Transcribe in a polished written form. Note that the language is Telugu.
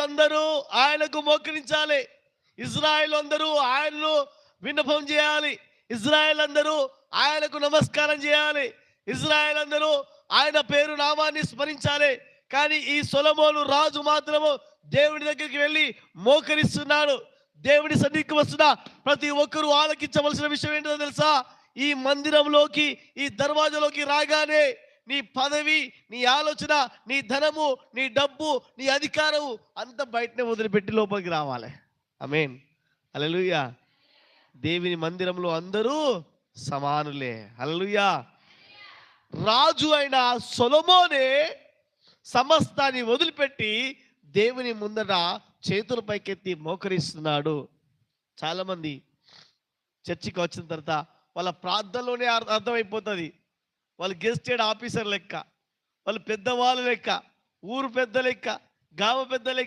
అందరూ ఆయనకు మోకరించాలి. ఇజ్రాయేల్ అందరూ ఆయనను విన్నపం చేయాలి. ఇజ్రాయేల్ అందరూ ఆయనకు నమస్కారం చేయాలి. ఇజ్రాయేల్ అందరూ ఆయన పేరు నామాన్ని స్మరించాలి. కానీ ఈ సొలొమోను రాజు మాత్రము దేవుడి దగ్గరికి వెళ్ళి మోకరిస్తున్నాడు. దేవుడి సన్నిధికి వస్తున్న ప్రతి ఒక్కరూ ఆలకించవలసిన విషయం ఏంటో తెలుసా? ఈ మందిరంలోకి, ఈ దర్వాజలోకి రాగానే నీ పదవి, నీ ఆలోచన, నీ ధనము, నీ డబ్బు, నీ అధికారము అంత బయటనే వదిలిపెట్టి లోపలికి రావాలి. ఆమేన్. హల్లెలూయా. దేవుని మందిరంలో అందరూ సమానులే. హల్లెలూయా. రాజు అయిన సొలొమోనే సమస్తాన్ని వదిలిపెట్టి దేవుని ముందట చేతుల పైకెత్తి మోకరిస్తున్నాడు. చాలామంది చర్చికి వచ్చిన తర్వాత వాళ్ళ ప్రార్థనలోనే అర్థమైపోతుంది. వాళ్ళు గెస్టెడ్ ఆఫీసర్ లెక్క, వాళ్ళు పెద్దవాళ్ళు లెక్క, ఊరు పెద్ద లెక్క, గ్రామ పెద్ద లెక్క.